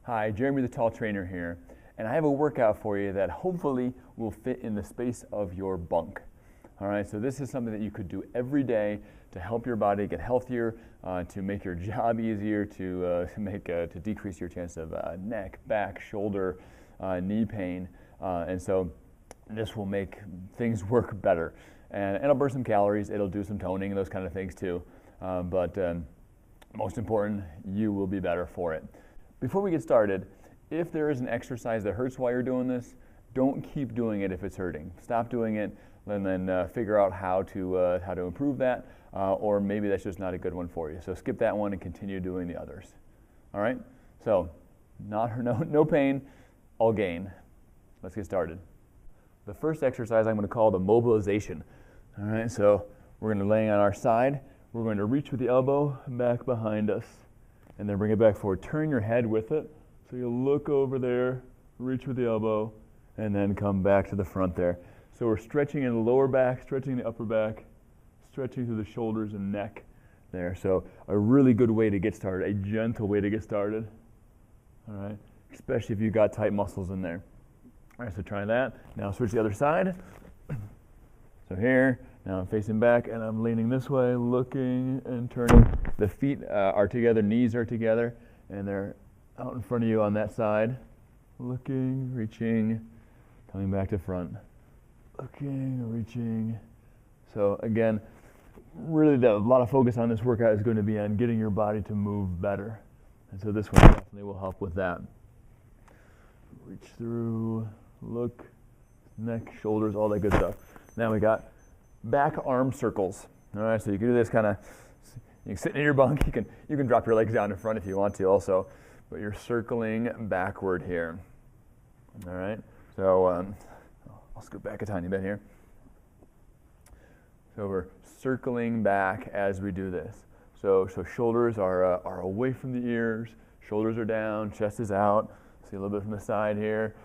Hi, Jeremy the Tall Trainer here, and I have a workout for you that hopefully will fit in the space of your bunk. All right, so this is something that you could do every day to help your body get healthier, to make your job easier, to decrease your chance of neck, back, shoulder, knee pain, and so this will make things work better. And it'll burn some calories, it'll do some toning and those kind of things too, but most important, you will be better for it. Before we get started, if there is an exercise that hurts while you're doing this, don't keep doing it if it's hurting. Stop doing it and then figure out how to improve that, or maybe that's just not a good one for you. So skip that one and continue doing the others. All right? So no pain, all gain. Let's get started. The first exercise I'm going to call the mobilization. All right, so we're going to lay on our side. We're going to reach with the elbow back behind us, and then bring it back forward. Turn your head with it. So you look over there, reach with the elbow, and then come back to the front there. So we're stretching in the lower back, stretching the upper back, stretching through the shoulders and neck there. So a really good way to get started, a gentle way to get started. All right, especially if you've got tight muscles in there. All right, so try that. Now switch the other side. So here, now I'm facing back and I'm leaning this way, looking and turning. The feet are together, knees are together, and they're out in front of you on that side. Looking, reaching, coming back to front. Looking, reaching. So again, really a lot of focus on this workout is going to be on getting your body to move better. And so this one definitely will help with that. Reach through, look, neck, shoulders, all that good stuff. Now we got back arm circles. All right, so you can do this kind of, you can sit in your bunk, you can drop your legs down in front if you want to also, but you're circling backward here. All right, so I'll scoot back a tiny bit here. So we're circling back as we do this. So shoulders are away from the ears, shoulders are down, chest is out. See a little bit from the side here.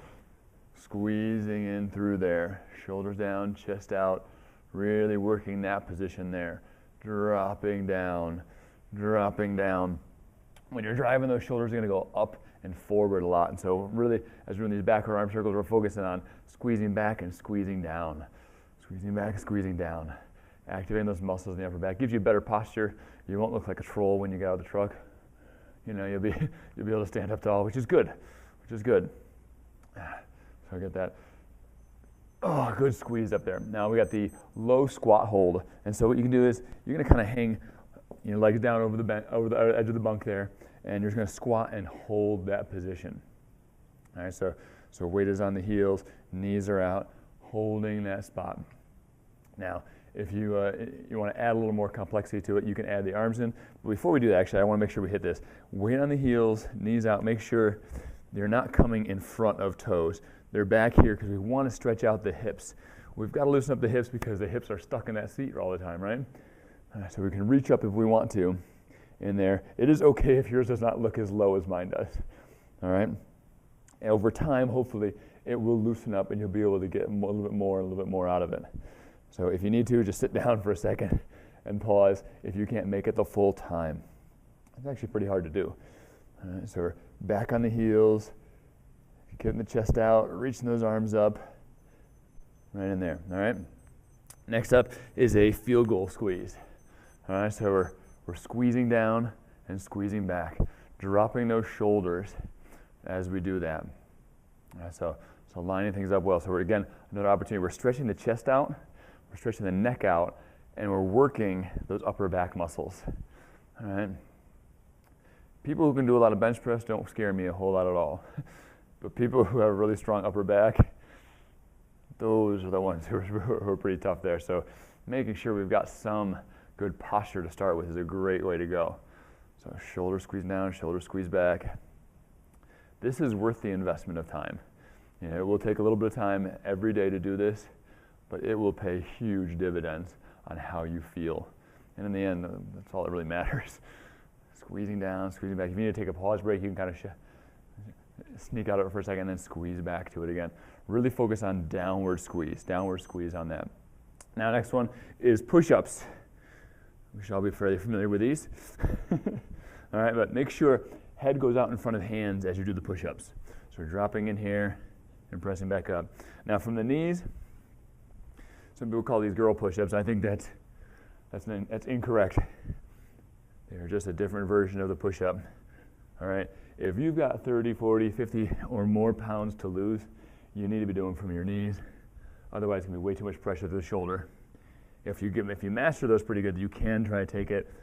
Squeezing in through there, shoulders down, chest out, really working that position there. Dropping down, dropping down. When you're driving, those shoulders are going to go up and forward a lot. And so really, as we're doing these backward arm circles, we're focusing on squeezing back and squeezing down. Squeezing back, squeezing down. Activating those muscles in the upper back. Gives you better posture. You won't look like a troll when you get out of the truck. You know, you'll be able to stand up tall, which is good. So I get that. Oh, good squeeze up there. Now we got the low squat hold. And so what you can do is you're going to kind of hang your legs down over the edge of the bunk there, and you're just going to squat and hold that position. All right, so weight is on the heels, knees are out, holding that spot. Now, if you want to add a little more complexity to it, you can add the arms in. But before we do that, actually, I want to make sure we hit this. Weight on the heels, knees out. Make sure they're not coming in front of toes. They're back here because we want to stretch out the hips. We've got to loosen up the hips because the hips are stuck in that seat all the time, right? So we can reach up if we want to in there. It is okay if yours does not look as low as mine does, all right? And over time, hopefully, it will loosen up and you'll be able to get a little bit more out of it. So if you need to, just sit down for a second and pause if you can't make it the full time. It's actually pretty hard to do. All right, so we're back on the heels, getting the chest out, reaching those arms up, right in there, all right? Next up is a field goal squeeze. All right, so we're squeezing down and squeezing back, dropping those shoulders as we do that. All right, so lining things up well. So we're, again, another opportunity. We're stretching the chest out, we're stretching the neck out, and we're working those upper back muscles. All right? People who can do a lot of bench press don't scare me a whole lot at all. But people who have a really strong upper back, those are the ones who are pretty tough there. So making sure we've got some good posture to start with is a great way to go. So shoulder squeeze down, shoulder squeeze back. This is worth the investment of time. You know, it will take a little bit of time every day to do this, but it will pay huge dividends on how you feel. And in the end, that's all that really matters. Squeezing down, squeezing back. If you need to take a pause break, you can kind of sneak out of it for a second and then squeeze back to it again. Really focus on downward squeeze on that. Now, next one is push-ups. We should all be fairly familiar with these. All right, but make sure head goes out in front of hands as you do the push-ups. So we're dropping in here and pressing back up. Now from the knees, some people call these girl push-ups. I think that's incorrect. They're just a different version of the push-up. All right. If you've got 30, 40, 50 or more pounds to lose, you need to be doing from your knees. Otherwise, it's going to be way too much pressure to the shoulder. If you master those pretty good, you can try to take it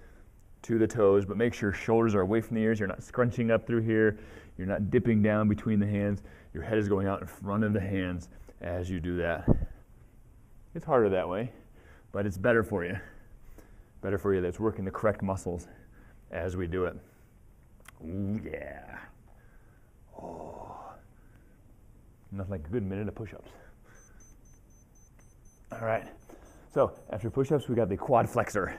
to the toes, but make sure shoulders are away from the ears. You're not scrunching up through here. You're not dipping down between the hands. Your head is going out in front of the hands as you do that. It's harder that way, but it's better for you. Better for you. That's working the correct muscles as we do it. Ooh, yeah. Oh. Nothing like a good minute of push-ups. All right. So after push-ups, we got the quad flexor.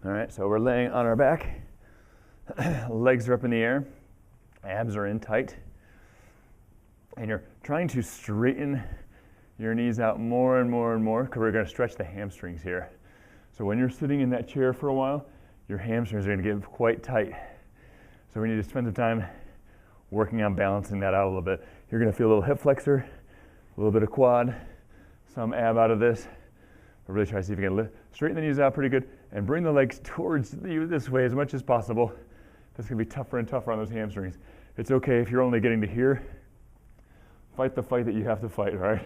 All right. So we're laying on our back. Legs are up in the air. Abs are in tight. And you're trying to straighten your knees out more and more and more because we're going to stretch the hamstrings here. So when you're sitting in that chair for a while, your hamstrings are going to get quite tight. So we need to spend some time working on balancing that out a little bit. You're going to feel a little hip flexor, a little bit of quad, some ab out of this. But really try to see if you can straighten the knees out pretty good and bring the legs towards you this way as much as possible. That's going to be tougher and tougher on those hamstrings. It's okay if you're only getting to here. Fight the fight that you have to fight, all right?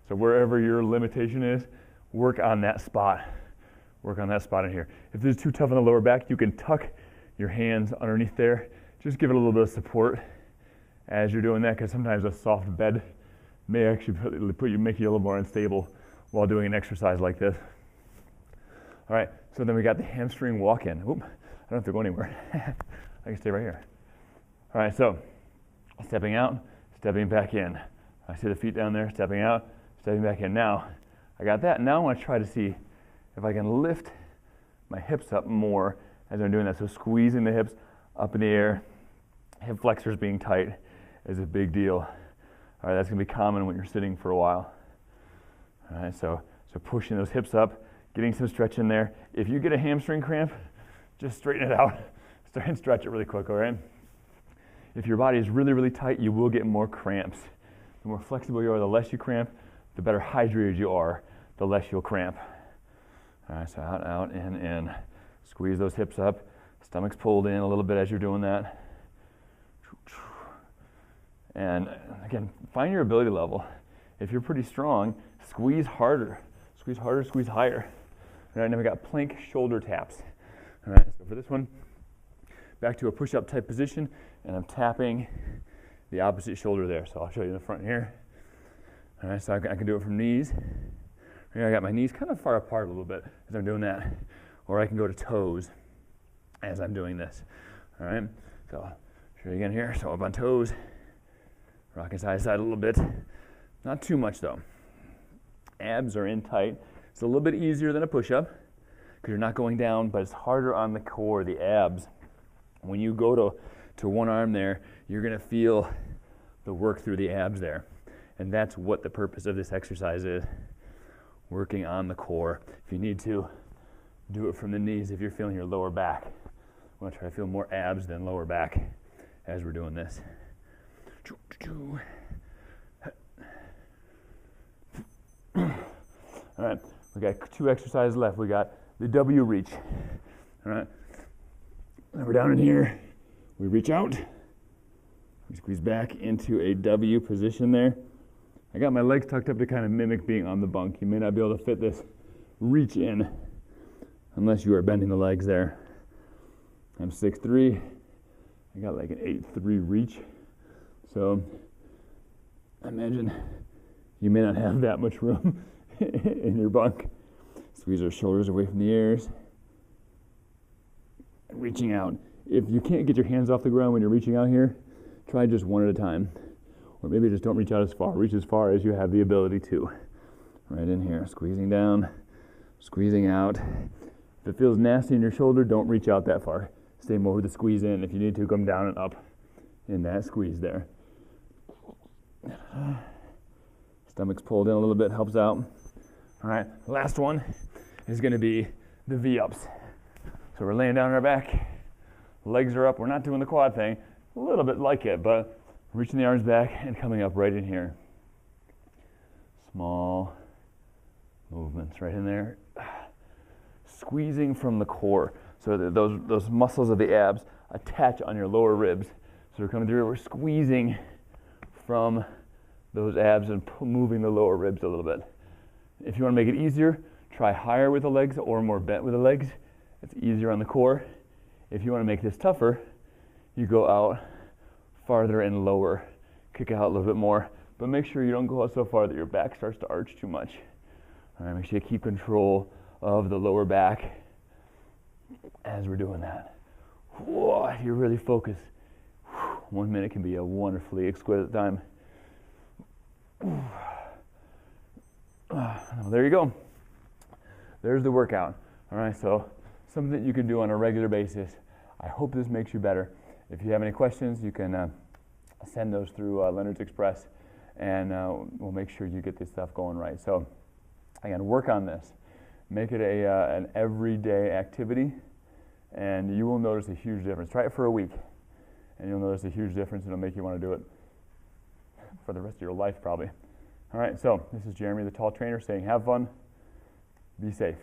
So wherever your limitation is, work on that spot. Work on that spot in here. If this is too tough on the lower back, you can tuck your hands underneath there. Just give it a little bit of support as you're doing that, because sometimes a soft bed may actually make you a little more unstable while doing an exercise like this. All right, so then we got the hamstring walk-in. Oop, I don't have to go anywhere. I can stay right here. All right, so stepping out, stepping back in. I see the feet down there, stepping out, stepping back in. Now, I got that. Now I want to try to see if I can lift my hips up more as I'm doing that. So squeezing the hips up in the air, hip flexors being tight is a big deal. All right, that's going to be common when you're sitting for a while. All right, so pushing those hips up, getting some stretch in there. If you get a hamstring cramp, just straighten it out. Start and stretch it really quick, all right? If your body is really, really tight, you will get more cramps. The more flexible you are, the less you cramp. The better hydrated you are, the less you'll cramp. All right, so out, out, in. Squeeze those hips up. Stomach's pulled in a little bit as you're doing that. And again, find your ability level. If you're pretty strong, squeeze harder. Squeeze harder, squeeze higher. All right, now we got plank shoulder taps. All right, so for this one, back to a push-up type position, and I'm tapping the opposite shoulder there. So I'll show you in the front here. All right, so I can do it from knees. Here I got my knees kind of far apart a little bit as I'm doing that. Or I can go to toes as I'm doing this. All right, so show you again here. So up on toes, rocking side to side a little bit. Not too much though. Abs are in tight. It's a little bit easier than a push-up because you're not going down, but it's harder on the core, the abs. When you go to one arm there, you're going to feel the work through the abs there. And that's what the purpose of this exercise is, working on the core. If you need to, do it from the knees if you're feeling your lower back. I want to try to feel more abs than lower back as we're doing this. All right, we got 2 exercises left. We got the W reach. All right, now we're down in here. We reach out. We squeeze back into a W position there. I got my legs tucked up to kind of mimic being on the bunk. You may not be able to fit this reach in unless you are bending the legs there. I'm 6'3". I got like an 8'3" reach. So imagine you may not have that much room in your bunk. Squeeze our shoulders away from the ears. Reaching out. If you can't get your hands off the ground when you're reaching out here, try just one at a time. Or maybe just don't reach out as far. Reach as far as you have the ability to. Right in here, squeezing down, squeezing out. If it feels nasty in your shoulder, don't reach out that far. Stay more with the squeeze in. If you need to, come down and up in that squeeze there. Stomach's pulled in a little bit, helps out. All right, last one is going to be the V-ups. So we're laying down on our back, legs are up. We're not doing the quad thing. a little bit like it, but reaching the arms back and coming up right in here. Small movements right in there. Squeezing from the core so that those muscles of the abs attach on your lower ribs. So we're coming through, we're squeezing from those abs and moving the lower ribs a little bit. If you want to make it easier, try higher with the legs or more bent with the legs. It's easier on the core. If you want to make this tougher, you go out farther and lower. Kick out a little bit more, but make sure you don't go out so far that your back starts to arch too much. All right, make sure you keep control of the lower back as we're doing that. Whoa, if you really focus, 1 minute can be a wonderfully exquisite time. There you go. There's the workout. All right, so something that you can do on a regular basis. I hope this makes you better. If you have any questions, you can send those through Leonards Express, and we'll make sure you get this stuff going right. So again, work on this. Make it an everyday activity, and you will notice a huge difference. Try it for a week, and you'll notice a huge difference. It'll make you want to do it for the rest of your life, probably. All right, so this is Jeremy, the Tall Trainer, saying have fun, be safe.